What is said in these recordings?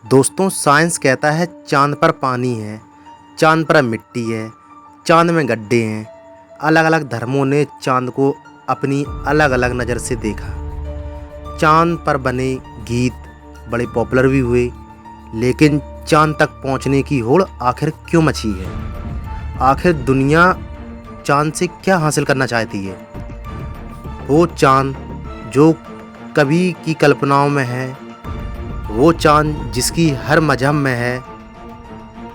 दोस्तों, साइंस कहता है चाँद पर पानी है, चाँद पर मिट्टी है, चाँद में गड्ढे हैं। अलग अलग धर्मों ने चाँद को अपनी अलग अलग नज़र से देखा। चाँद पर बने गीत बड़े पॉपुलर भी हुए, लेकिन चाँद तक पहुंचने की होड़ आखिर क्यों मची है? आखिर दुनिया चाँद से क्या हासिल करना चाहती है? वो चाँद जो कभी की कल्पनाओं में है, वो चाँद जिसकी हर मजहब में है,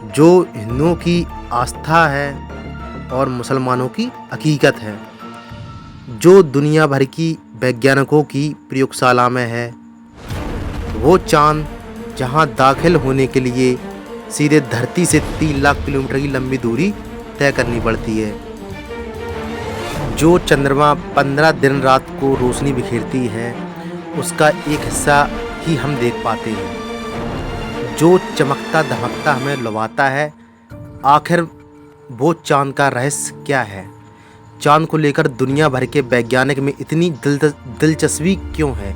जो हिंदुओं की आस्था है और मुसलमानों की हकीकत है, जो दुनिया भर की वैज्ञानिकों की प्रयोगशाला में है, वो चाँद जहां दाखिल होने के लिए सीधे धरती से 3 लाख किलोमीटर की लंबी दूरी तय करनी पड़ती है, जो चंद्रमा 15 दिन रात को रोशनी बिखेरती है, उसका एक हिस्सा ही हम देख पाते हैं, जो चमकता धमकता हमें लुभाता है। आखिर वो चाँद का रहस्य क्या है? चाँद को लेकर दुनिया भर के वैज्ञानिक में इतनी दिलचस्पी क्यों है?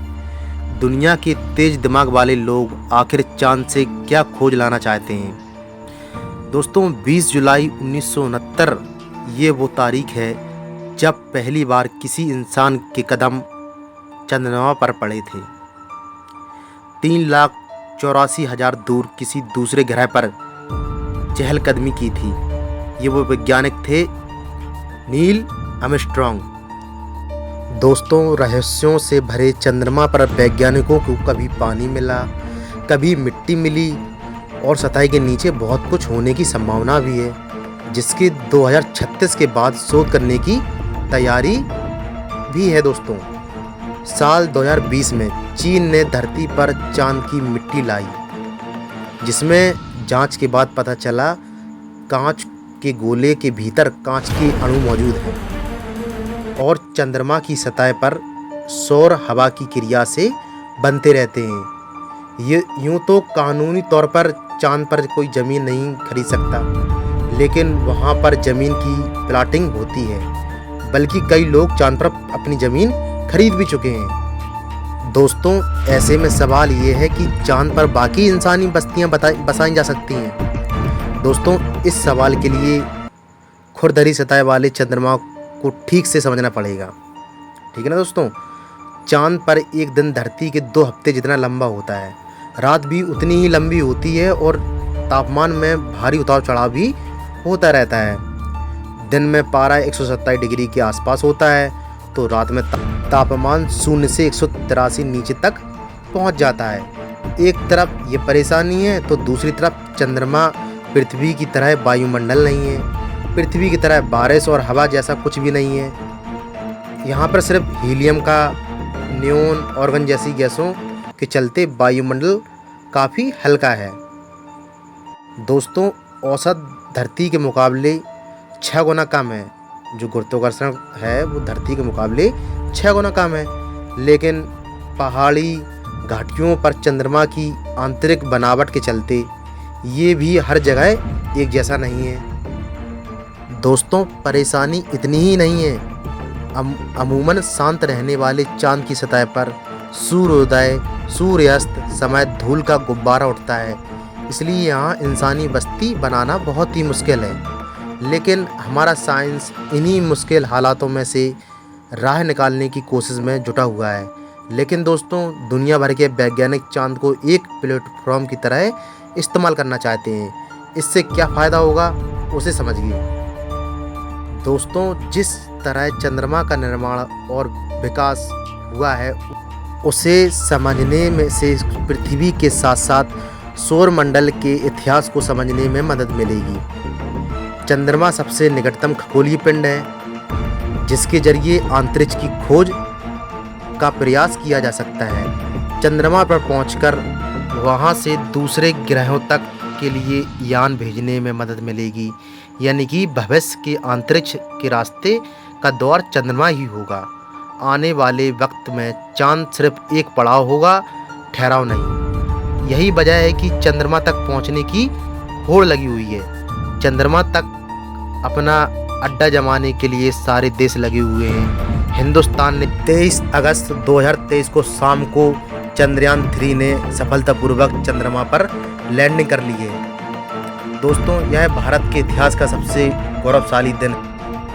दुनिया के तेज दिमाग वाले लोग आखिर चाँद से क्या खोज लाना चाहते हैं? दोस्तों, 20 जुलाई 1969 ये वो तारीख है जब पहली बार किसी इंसान के कदम चंद्रमा पर पड़े थे। 3,84,000 दूर किसी दूसरे ग्रह पर चहलकदमी की थी। ये वो वैज्ञानिक थे, नील आर्मस्ट्रॉन्ग। दोस्तों, रहस्यों से भरे चंद्रमा पर वैज्ञानिकों को कभी पानी मिला, कभी मिट्टी मिली और सतह के नीचे बहुत कुछ होने की संभावना भी है, जिसकी 2036 के बाद शोध करने की तैयारी भी है। दोस्तों, साल 2020 में चीन ने धरती पर चाँद की मिट्टी लाई, जिसमें जांच के बाद पता चला कांच के गोले के भीतर कांच के अणु मौजूद हैं और चंद्रमा की सतह पर सौर हवा की क्रिया से बनते रहते हैं। ये यूँ तो कानूनी तौर पर चाँद पर कोई ज़मीन नहीं खरीद सकता, लेकिन वहाँ पर ज़मीन की प्लाटिंग होती है, बल्कि कई लोग चाँद पर अपनी ज़मीन खरीद भी चुके हैं। दोस्तों, ऐसे में सवाल ये है कि चाँद पर बाकी इंसानी बस्तियाँ बसाई जा सकती हैं? दोस्तों, इस सवाल के लिए खुरदरी सतह वाले चंद्रमा को ठीक से समझना पड़ेगा। ठीक है ना दोस्तों? चाँद पर एक दिन धरती के 2 हफ्ते जितना लंबा होता है, रात भी उतनी ही लंबी होती है और तापमान में भारी उतार चढ़ाव भी होता रहता है। दिन में पारा 127 डिग्री के आसपास होता है, तो रात में तापमान 0 से 183 नीचे तक पहुंच जाता है। एक तरफ ये परेशानी है, तो दूसरी तरफ चंद्रमा पृथ्वी की तरह वायुमंडल नहीं है, पृथ्वी की तरह बारिश और हवा जैसा कुछ भी नहीं है। यहाँ पर सिर्फ हीलियम का, नियोन, ऑर्गन जैसी गैसों के चलते वायुमंडल काफ़ी हल्का है। दोस्तों, औसत धरती के मुकाबले 6 गुना कम है। जो गुरुत्वाकर्षण है वो धरती के मुकाबले 6 गुना कम है, लेकिन पहाड़ी घाटियों पर चंद्रमा की आंतरिक बनावट के चलते ये भी हर जगह एक जैसा नहीं है। दोस्तों, परेशानी इतनी ही नहीं है। अमूमन शांत रहने वाले चाँद की सतह पर सूर्योदय सूर्यास्त समय धूल का गुब्बारा उठता है, इसलिए यहाँ इंसानी बस्ती बनाना बहुत ही मुश्किल है। लेकिन हमारा साइंस इन्हीं मुश्किल हालातों में से राह निकालने की कोशिश में जुटा हुआ है। लेकिन दोस्तों, दुनिया भर के वैज्ञानिक चाँद को एक प्लेटफॉर्म की तरह इस्तेमाल करना चाहते हैं। इससे क्या फ़ायदा होगा, उसे समझिए। दोस्तों, जिस तरह चंद्रमा का निर्माण और विकास हुआ है, उसे समझने में से पृथ्वी के साथ साथ सौरमंडल के इतिहास को समझने में मदद मिलेगी। चंद्रमा सबसे निकटतम खगोलीय पिंड है, जिसके जरिए अंतरिक्ष की खोज का प्रयास किया जा सकता है। चंद्रमा पर पहुंचकर वहां से दूसरे ग्रहों तक के लिए यान भेजने में मदद मिलेगी, यानी कि भविष्य के अंतरिक्ष के रास्ते का दौर चंद्रमा ही होगा। आने वाले वक्त में चाँद सिर्फ एक पड़ाव होगा, ठहराव नहीं। यही वजह है कि चंद्रमा तक पहुंचने की होड़ लगी हुई है। चंद्रमा तक अपना अड्डा जमाने के लिए सारे देश लगे हुए हैं। हिंदुस्तान ने 23 अगस्त 2023 को शाम को चंद्रयान 3 ने सफलतापूर्वक चंद्रमा पर लैंडिंग कर ली है। दोस्तों, यह भारत के इतिहास का सबसे गौरवशाली दिन है।